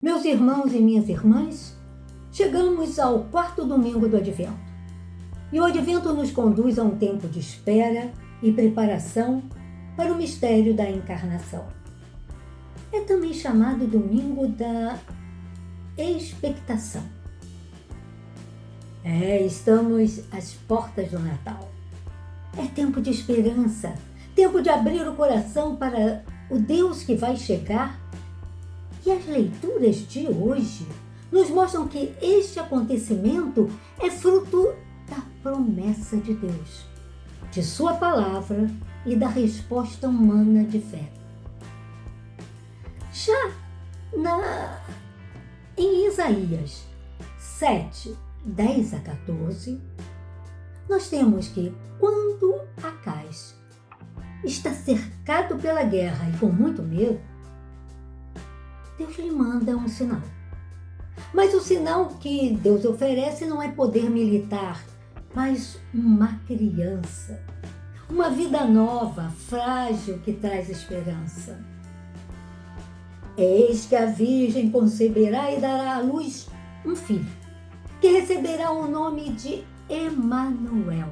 Meus irmãos e minhas irmãs, chegamos ao quarto domingo do Advento. E o Advento nos conduz a um tempo de espera e preparação para o mistério da encarnação. É também chamado Domingo da Expectação. Estamos às portas do Natal. É tempo de esperança, tempo de abrir o coração para o Deus que vai chegar. E as leituras de hoje nos mostram que este acontecimento é fruto da promessa de Deus, de sua palavra e da resposta humana de fé. Já em Isaías 7, 10 a 14, nós temos que quando Acais está cercado pela guerra e com muito medo, Deus lhe manda um sinal. Mas o sinal que Deus oferece não é poder militar, mas uma criança. Uma vida nova, frágil, que traz esperança. Eis que a Virgem conceberá e dará à luz um filho, que receberá o nome de Emanuel.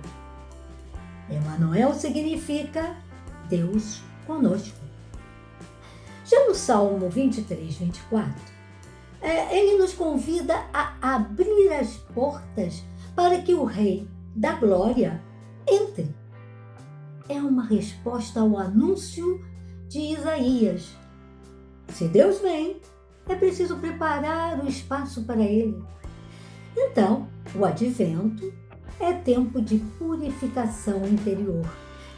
Emanuel significa Deus conosco. Já no Salmo 23, 24, ele nos convida a abrir as portas para que o Rei da Glória entre. É uma resposta ao anúncio de Isaías. Se Deus vem, é preciso preparar o espaço para ele. Então, o Advento é tempo de purificação interior,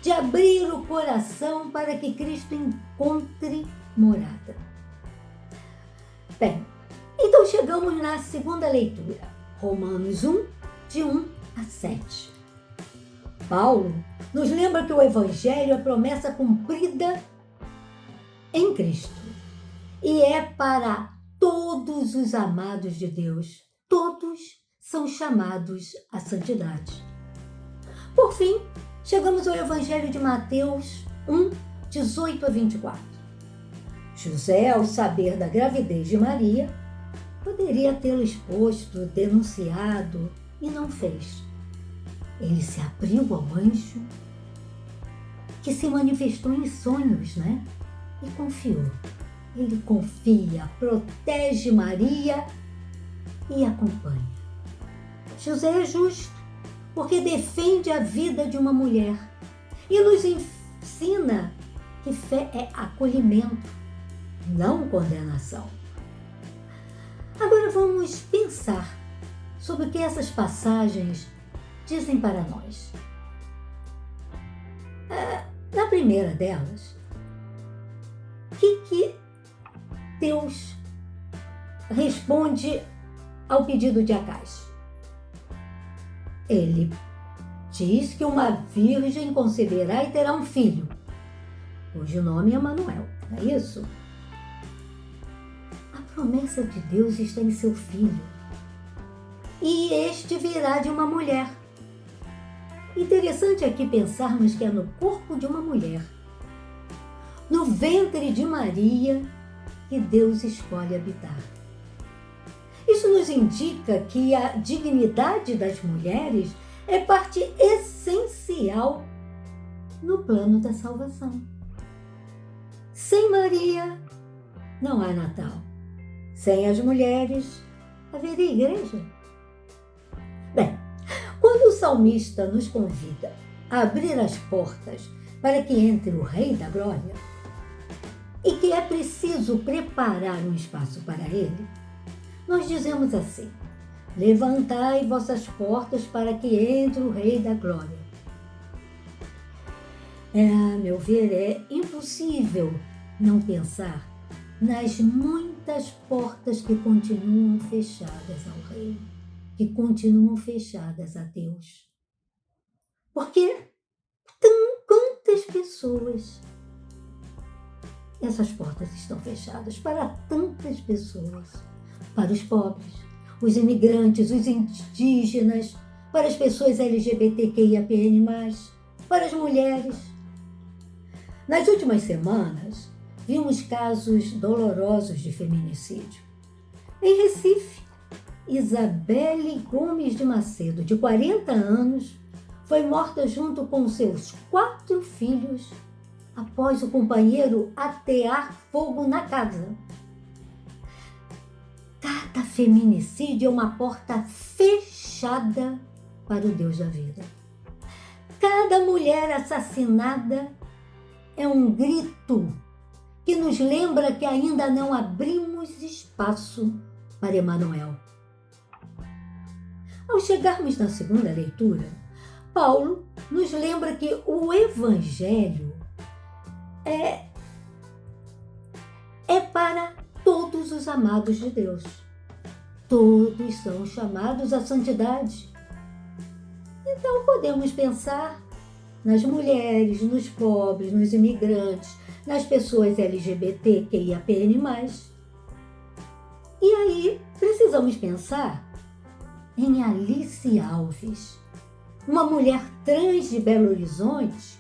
de abrir o coração para que Cristo encontre morada. Bem, então chegamos na segunda leitura, Romanos 1, de 1 a 7. Paulo nos lembra que o Evangelho é promessa cumprida em Cristo e é para todos os amados de Deus. Todos são chamados à santidade. Por fim, chegamos ao Evangelho de Mateus 1, 18 a 24. José, ao saber da gravidez de Maria, poderia tê-lo exposto, denunciado, e não fez. Ele se abriu ao anjo, que se manifestou em sonhos, E confiou. Ele confia, protege Maria e acompanha. José é justo, porque defende a vida de uma mulher e nos ensina que fé é acolhimento, não condenação. Agora vamos pensar sobre o que essas passagens dizem para nós. Na primeira delas, o que Deus responde ao pedido de Acais? Ele diz que uma virgem conceberá e terá um filho, cujo nome é Emanuel, não é isso? A promessa de Deus está em seu filho, e este virá de uma mulher. Interessante aqui pensarmos que é no corpo de uma mulher, no ventre de Maria, que Deus escolhe habitar. Isso nos indica que a dignidade das mulheres é parte essencial no plano da salvação. Sem Maria, não há Natal. Sem as mulheres, haveria igreja. Bem, quando o salmista nos convida a abrir as portas para que entre o Rei da Glória e que é preciso preparar um espaço para ele, nós dizemos assim: levantai vossas portas para que entre o Rei da Glória. A meu ver, é impossível não pensar nas muitas portas que continuam fechadas ao Rei, que continuam fechadas a Deus. Porque quantas pessoas essas portas estão fechadas para tantas pessoas, para os pobres, os imigrantes, os indígenas, para as pessoas LGBTQIAPN+, para as mulheres. Nas últimas semanas, vimos casos dolorosos de feminicídio. Em Recife, Isabelle Gomes de Macedo, de 40 anos, foi morta junto com seus 4 filhos após o companheiro atear fogo na casa. Cada feminicídio é uma porta fechada para o Deus da vida. Cada mulher assassinada é um grito que nos lembra que ainda não abrimos espaço para Emanuel. Ao chegarmos na segunda leitura, Paulo nos lembra que o Evangelho é para todos os amados de Deus. Todos são chamados à santidade. Então podemos pensar nas mulheres, nos pobres, nos imigrantes, nas pessoas LGBTQIAPN+. E aí precisamos pensar em Alice Alves, uma mulher trans de Belo Horizonte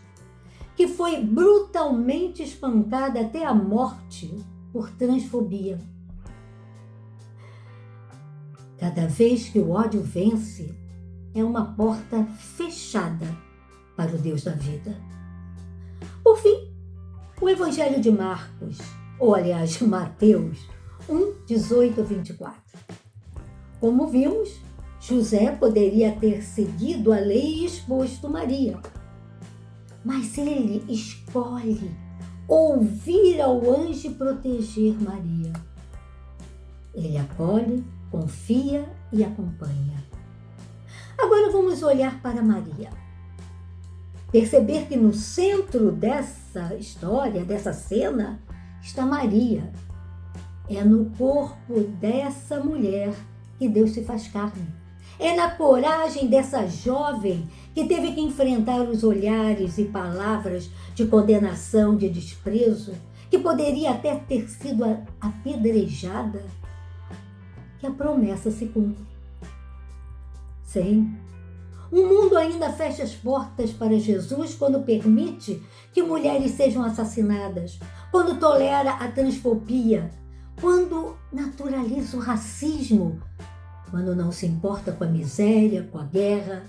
que foi brutalmente espancada até a morte por transfobia. Cada vez que o ódio vence, é uma porta fechada para o Deus da vida. Por fim, o Evangelho de Marcos, ou aliás, Mateus 1:18-24. Como vimos, José poderia ter seguido a lei e exposto Maria, mas ele escolhe ouvir ao anjo e proteger Maria. Ele acolhe, confia e acompanha. Agora vamos olhar para Maria. Perceber que no centro dessa história, dessa cena, está Maria. É no corpo dessa mulher que Deus se faz carne. É na coragem dessa jovem que teve que enfrentar os olhares e palavras de condenação, de desprezo, que poderia até ter sido apedrejada, que a promessa se cumpre. Sim, o mundo ainda fecha as portas para Jesus quando permite que mulheres sejam assassinadas, quando tolera a transfobia, quando naturaliza o racismo, quando não se importa com a miséria, com a guerra,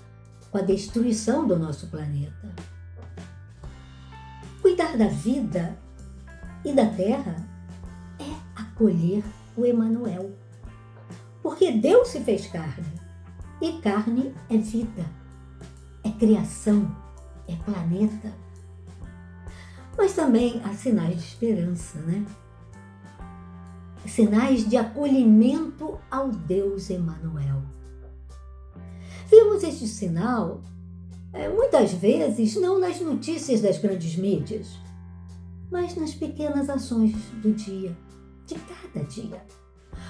com a destruição do nosso planeta. Cuidar da vida e da terra é acolher o Emanuel, porque Deus se fez carne, e carne é vida, é criação, é planeta. Mas também há sinais de esperança, né? Sinais de acolhimento ao Deus Emanuel. Vimos este sinal, muitas vezes, não nas notícias das grandes mídias, mas nas pequenas ações do dia, de cada dia.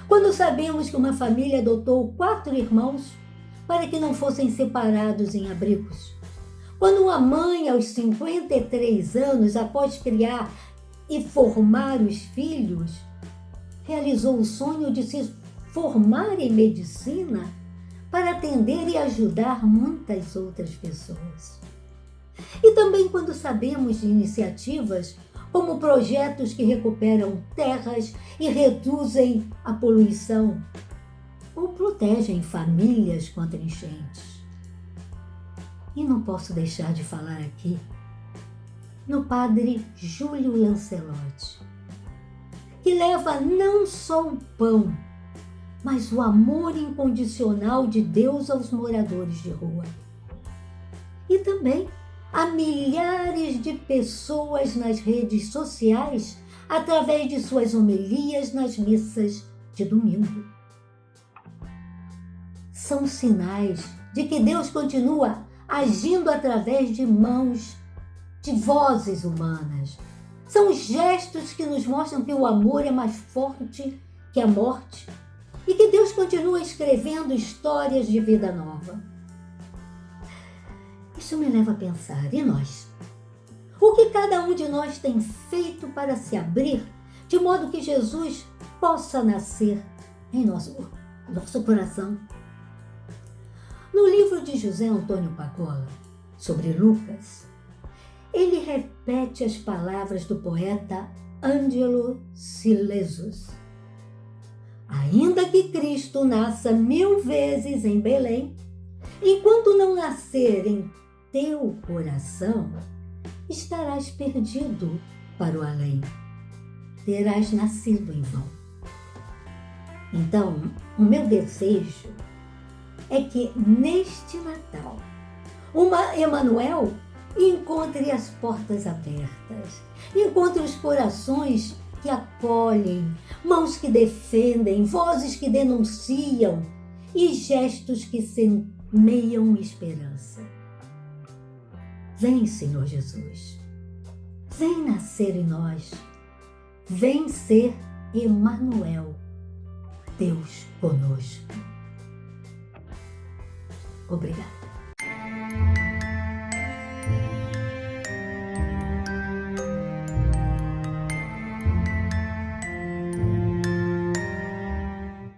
Quando sabemos que uma família adotou 4 irmãos para que não fossem separados em abrigos. Quando uma mãe, aos 53 anos, após criar e formar os filhos, realizou o sonho de se formar em medicina para atender e ajudar muitas outras pessoas. E também quando sabemos de iniciativas como projetos que recuperam terras e reduzem a poluição ou protegem famílias contra enchentes. E não posso deixar de falar aqui no padre Júlio Lancelotti, que leva não só o pão, mas o amor incondicional de Deus aos moradores de rua. E também a milhares de pessoas nas redes sociais através de suas homilias nas missas de domingo. São sinais de que Deus continua agindo através de mãos, de vozes humanas. São gestos que nos mostram que o amor é mais forte que a morte e que Deus continua escrevendo histórias de vida nova. Isso me leva a pensar, e nós? O que cada um de nós tem feito para se abrir de modo que Jesus possa nascer em nosso coração? No livro de José Antônio Pacola, sobre Lucas, ele repete as palavras do poeta Ângelo Silesos. Ainda que Cristo nasça 1000 vezes em Belém, enquanto não nascer em teu coração, estarás perdido para o além. Terás nascido em vão. Então, o meu desejo é que neste Natal, Emanuel encontre as portas abertas, encontre os corações que acolhem, mãos que defendem, vozes que denunciam e gestos que semeiam esperança. Vem, Senhor Jesus, vem nascer em nós, vem ser Emanuel, Deus conosco. Obrigada.